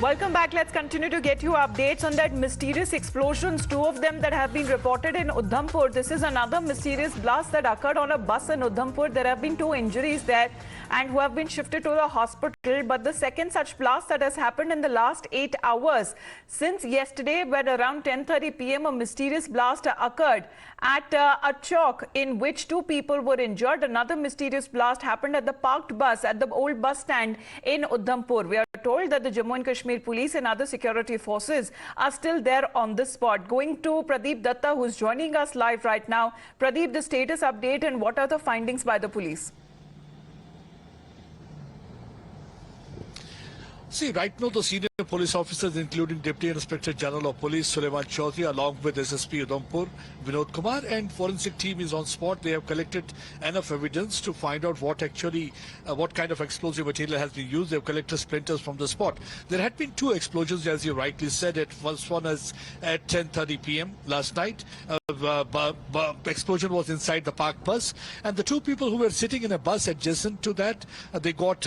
Welcome back. Let's continue to get you updates on that mysterious explosions, two of them that have been reported in Udhampur. This is another mysterious blast that occurred on a bus in Udhampur. There have been two injuries there and who have been shifted to the hospital. But the second such blast that has happened in the last 8 hours. Since yesterday, when around 10:30 p.m. a mysterious blast occurred at a chowk in which two people were injured. Another mysterious blast happened at the parked bus at the old bus stand in Udhampur. We are told that the Jammu and Kashmir police and other security forces are still there on the spot. Going to Pradeep Datta, who's joining us live right now. Pradeep, the status update and what are the findings by the police? See, right now the senior police officers, including Deputy Inspector General of Police Sulaiman Chaudhary, along with SSP Udhampur Vinod Kumar, and forensic team is on spot. They have collected enough evidence to find out what kind of explosive material has been used. They have collected splinters from the spot. There had been two explosions, as you rightly said. First one is at 10:30 p.m. last night. Explosion was inside the parked bus, and the two people who were sitting in a bus adjacent to that, they got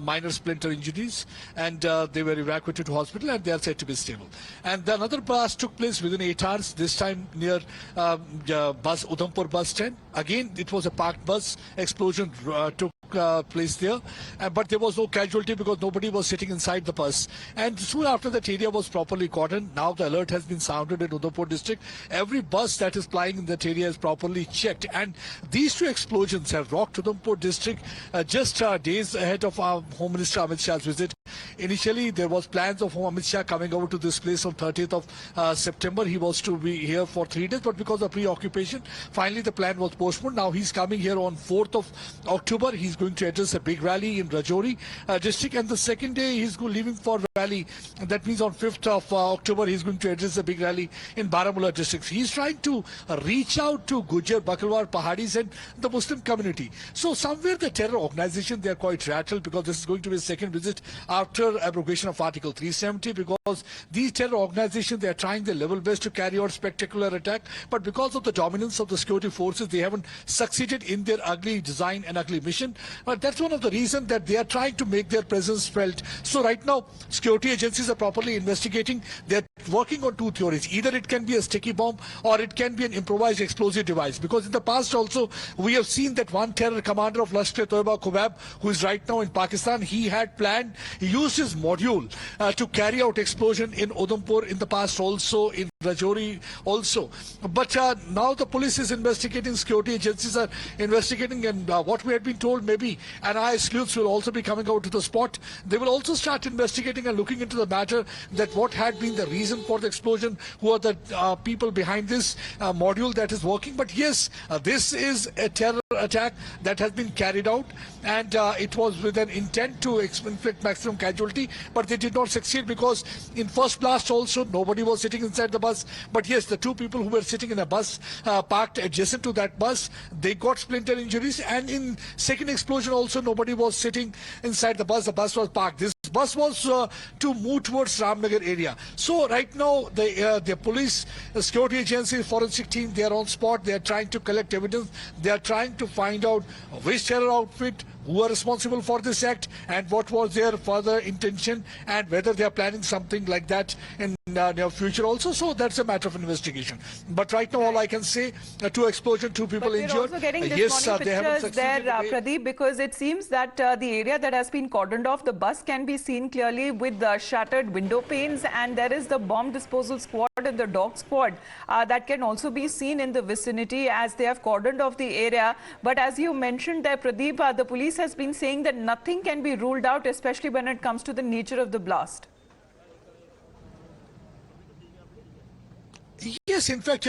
minor splinter injuries, and they were evacuated to hospital, and they are said to be stable. And another blast took place within 8 hours, this time near Udhampur bus stand. Again, it was a parked bus. Explosion took place there, but there was no casualty because nobody was sitting inside the bus. And soon after that area was properly cordoned. Now the alert has been sounded in Udhampur district. Every bus that is plying in that area is properly checked. And these two explosions have rocked Udhampur district just days ahead of our Home Minister Amit Shah's visit. Initially, there was plans of Amit Shah coming over to this place on 30th of September. He was to be here for 3 days, but because of preoccupation, finally the plan was postponed. Now he's coming here on 4th of October. He's going to address a big rally in Rajouri district, and the second day he's leaving for rally. And that means on 5th of October he's going to address a big rally in Baramulla district. He's trying to reach out to Gujar, Bakalwar, Pahadis and the Muslim community. So somewhere the terror organization, they are quite rattled because this is going to be a second visit after abrogation of Article 370, because these terror organizations, they are trying their level best to carry out spectacular attack, but because of the dominance of the security forces, they haven't succeeded in their ugly design and ugly mission. But that's one of the reasons that they are trying to make their presence felt. So right now, security agencies are properly investigating. They're working on two theories. Either it can be a sticky bomb or it can be an improvised explosive device. Because in the past also, we have seen that one terror commander of Lashkar-e-Toiba, Khubab, who is right now in Pakistan, he had planned, he used his module to carry out explosion in Udhampur in the past also, in Rajouri also. But now the police is investigating, security agencies are investigating, and what we had been told, maybe NIA sleuths will also be coming out to the spot. They will also start investigating and looking into the matter, that what had been the reason for the explosion, who are the people behind this module that is working. But yes, this is a terror attack that has been carried out, and it was with an intent to inflict maximum casualty, but they did not succeed because in first blast also nobody was sitting inside the bus. But yes, the two people who were sitting in a bus parked adjacent to that bus, they got splinter injuries, and in second explosion also nobody was sitting inside the bus was parked. This bus was to move towards Ramnagar area. So right now the police, the security agency, forensic team, they are on spot. They are trying to collect evidence. They are trying to find out which terror outfit, who are responsible for this act, and what was their further intention, and whether they are planning something like that in near future also. So that's a matter of investigation. But right now all I can say, two explosions, two people injured. We're also getting this morning pictures there, Pradeep, because it seems that the area that has been cordoned off, the bus can be seen clearly with the shattered window panes, and there is the bomb disposal squad and the dog squad that can also be seen in the vicinity as they have cordoned off the area. But as you mentioned there, Pradeep, the police has been saying that nothing can be ruled out, especially when it comes to the nature of the blast. Yes, in fact,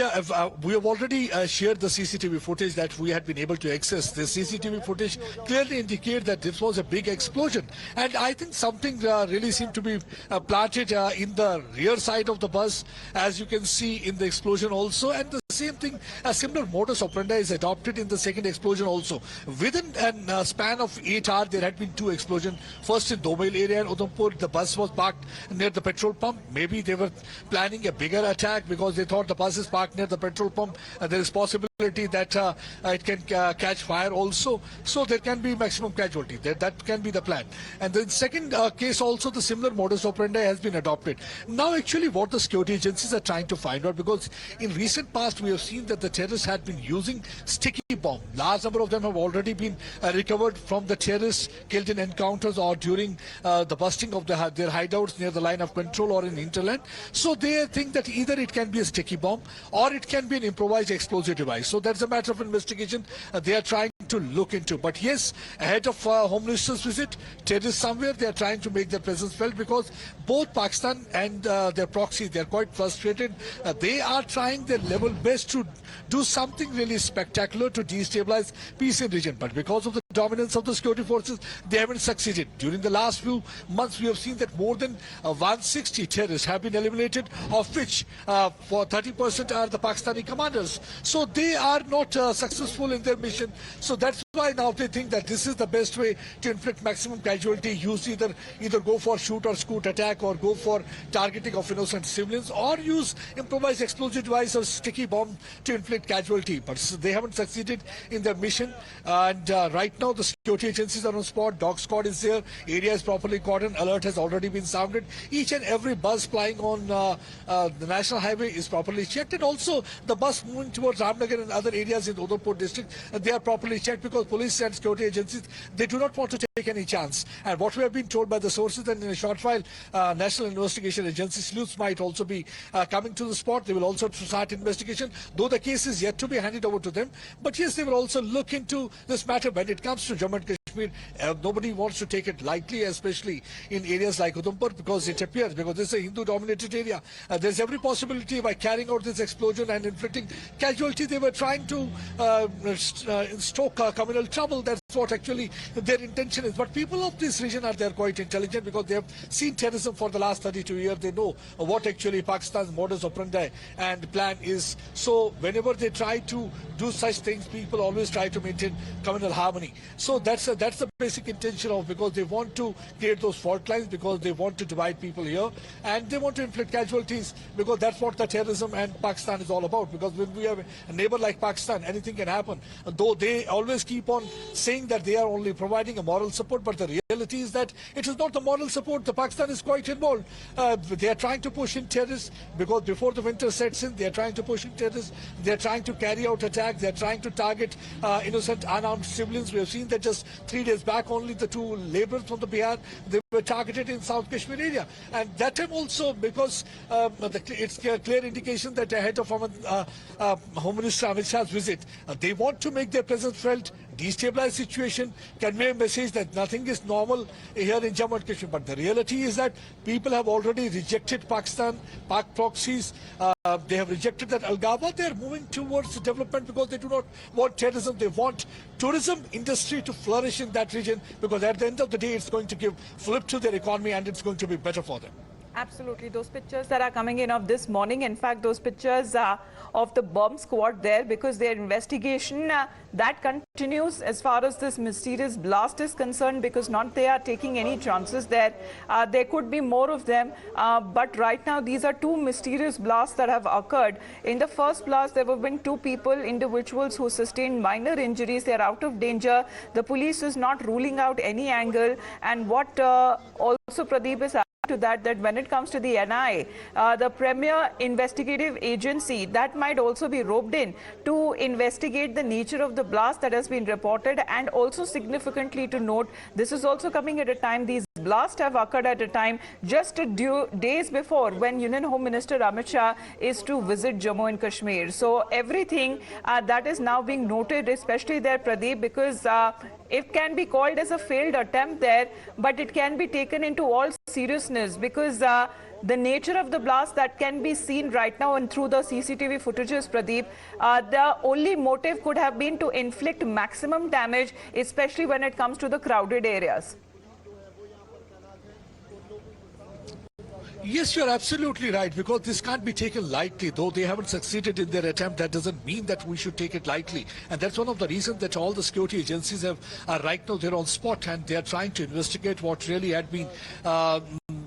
we have already shared the CCTV footage that we had been able to access. The CCTV footage clearly indicates that this was a big explosion. And I think something really seemed to be planted in the rear side of the bus, as you can see in the explosion also. And the same thing, a similar modus operandi is adopted in the second explosion also. Within a span of 8 hours, there had been two explosions. First in Domail area in Udhampur, the bus was parked near the petrol pump. Maybe they were planning a bigger attack because they thought the bus is parked near the petrol pump. There is possibility that it can catch fire also, so there can be maximum casualty. That can be the plan. And the second case also, the similar modus operandi has been adopted. Now actually what the security agencies are trying to find out, because in recent past we have seen that the terrorists had been using sticky bomb. Large number of them have already been recovered from the terrorists killed in encounters or during the busting of their hideouts near the line of control or in hinterland. So they think that either it can be a sticky bomb or it can be an improvised explosive device. So that's a matter of investigation they are trying to look into. But yes, ahead of Home Minister's visit, terrorists somewhere, they are trying to make their presence felt, because both Pakistan and their proxies, they are quite frustrated. They are trying their level best to do something really spectacular to destabilize peace in the region. But because of the dominance of the security forces, they haven't succeeded. During the last few months, we have seen that more than 160 terrorists have been eliminated, of which for 30% are the Pakistani commanders. So they are not successful in their mission. So that's why now they think that this is the best way to inflict maximum casualty. Use either go for shoot or scoot attack, or go for targeting of innocent civilians, or use improvised explosive device or sticky bomb to inflict casualty. But they haven't succeeded in their mission. And right now the security agencies are on spot. Dog squad is there. Area is properly cordoned. Alert has already been sounded. Each and every bus plying on the national highway is properly checked. And also the bus moving towards Ramnagar and other areas in Udhampur district, they are properly checked, because police and security agencies, they do not want to take any chance. And what we have been told by the sources, that in a short while, National Investigation Agency sleuths might also be coming to the spot. They will also start investigation, though the case is yet to be handed over to them. But yes, they will also look into this matter. When it comes to Jammu and Kashmir, nobody wants to take it lightly, especially in areas like Udhampur, because it appears, because this is a Hindu-dominated area, there's every possibility by carrying out this explosion and inflicting casualty, they were trying to stoke communal trouble. That's what actually their intention is. But people of this region are there quite intelligent, because they have seen terrorism for the last 32 years. They know what actually Pakistan's modus operandi and plan is. So whenever they try to do such things, people always try to maintain communal harmony. So that's the basic intention of, because they want to create those fault lines, because they want to divide people here, and they want to inflict casualties, because that's what the terrorism and Pakistan is all about. Because when we have a neighbor like Pakistan, anything can happen. Though they always keep on saying that they are only providing a moral support, but the reality is that it is not the moral support. The Pakistan is quite involved. They are trying to push in terrorists, because before the winter sets in, they are trying to push in terrorists. They are trying to carry out attacks. They are trying to target innocent unarmed civilians. We have seen that just 3 days back, only the 2 laborers from the Bihar, they were targeted in South Kashmir area. And that time also, because it's a clear indication that ahead of Home Minister Amit Shah's visit, they want to make their presence felt, destabilize situation, convey a message that nothing is normal here in Jammu and Kashmir. But the reality is that people have already rejected Pakistan, Pak proxies. They have rejected that Algaba. They are moving towards development, because they do not want terrorism. They want tourism industry to flourish in that region, because at the end of the day, it's going to give flip to their economy, and it's going to be better for them. Absolutely. Those pictures that are coming in of this morning, in fact, those pictures of the bomb squad there, because their investigation that continues as far as this mysterious blast is concerned, because not they are taking any chances there. There could be more of them. But right now, these are 2 mysterious blasts that have occurred. In the first blast, there have been 2 people, individuals who sustained minor injuries. They are out of danger. The police is not ruling out any angle. And what also Pradeep is to that when it comes to the NI, the premier investigative agency, that might also be roped in to investigate the nature of the blast that has been reported. And also significantly to note, this is also coming at a time, these blasts have occurred at a time just days before when Union Home Minister Amit Shah is to visit Jammu and Kashmir. So everything that is now being noted, especially there, Pradeep, because it can be called as a failed attempt there, but it can be taken into all seriousness, because the nature of the blast that can be seen right now and through the CCTV footages, Pradeep, the only motive could have been to inflict maximum damage, especially when it comes to the crowded areas. Yes, you're absolutely right, because this can't be taken lightly. Though they haven't succeeded in their attempt, that doesn't mean that we should take it lightly. And that's one of the reasons that all the security agencies are right now, they're on spot, and they're trying to investigate what really had been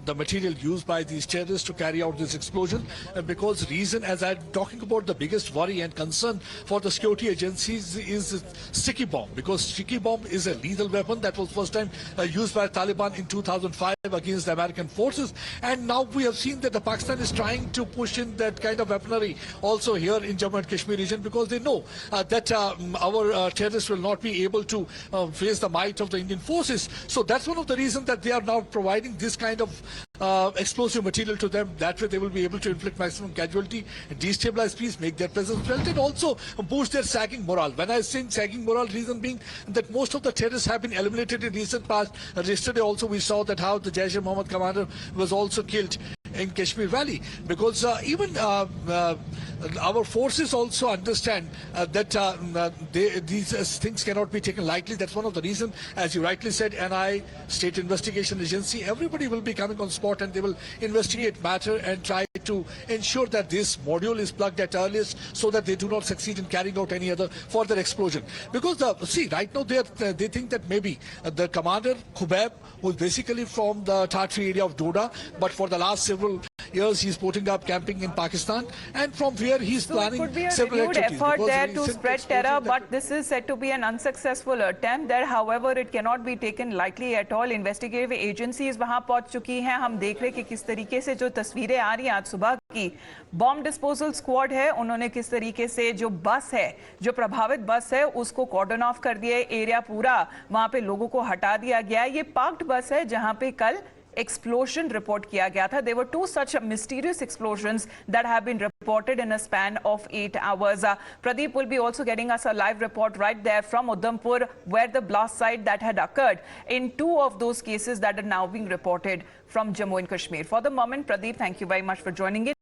the material used by these terrorists to carry out this explosion. Because reason, as I'm talking about, the biggest worry and concern for the security agencies is sticky bomb, because sticky bomb is a lethal weapon that was first time used by Taliban in 2005 against the American forces, and now we have seen that the Pakistan is trying to push in that kind of weaponry also here in Jammu and Kashmir region, because they know that our terrorists will not be able to face the might of the Indian forces. So that's one of the reasons that they are now providing this kind of explosive material to them. That way they will be able to inflict maximum casualty, destabilize peace, make their presence felt, and also boost their sagging morale. When I say sagging morale, reason being that most of the terrorists have been eliminated in recent past. Yesterday also we saw that how the Jaish-e-Mohammed commander was also killed in Kashmir Valley, because even our forces also understand that these things cannot be taken lightly. That's one of the reasons, as you rightly said, NI, State Investigation Agency, everybody will be coming on spot and they will investigate matter and try to ensure that this module is plugged at earliest so that they do not succeed in carrying out any other further explosion. Because see, right now they think that maybe the commander Khubaib, who is basically from the Tartary area of Doda, but for the last several years he's putting up camping in Pakistan, and from where he's planning could be a several renewed activities. effort there to Recent spread explosion terror, that- but this is said to be an unsuccessful attempt there. However, it cannot be taken lightly at all. Investigative agencies वहां पहुंच चुकी हैं. हम देख रहे हैं कि किस तरीके से जो तस्वीरें आ रही हैं आज सुबह की, बॉम्ब डिस्पोजल स्क्वाड है, उन्होंने किस तरीके से जो बस है, जो प्रभावित बस है, उसको कॉर्डन ऑफ कर दिया. एरिया पूरा वहां पे लोगों को हटा दिया गया है. ये पार्क्ड बस है जहां पे कल explosion report kiya gaya tha. There were two such mysterious explosions that have been reported in a span of 8 hours. Pradeep will be also getting us a live report right there from Udhampur, where the blast site that had occurred in two of those cases that are now being reported from Jammu and Kashmir. For the moment, Pradeep, thank you very much for joining in.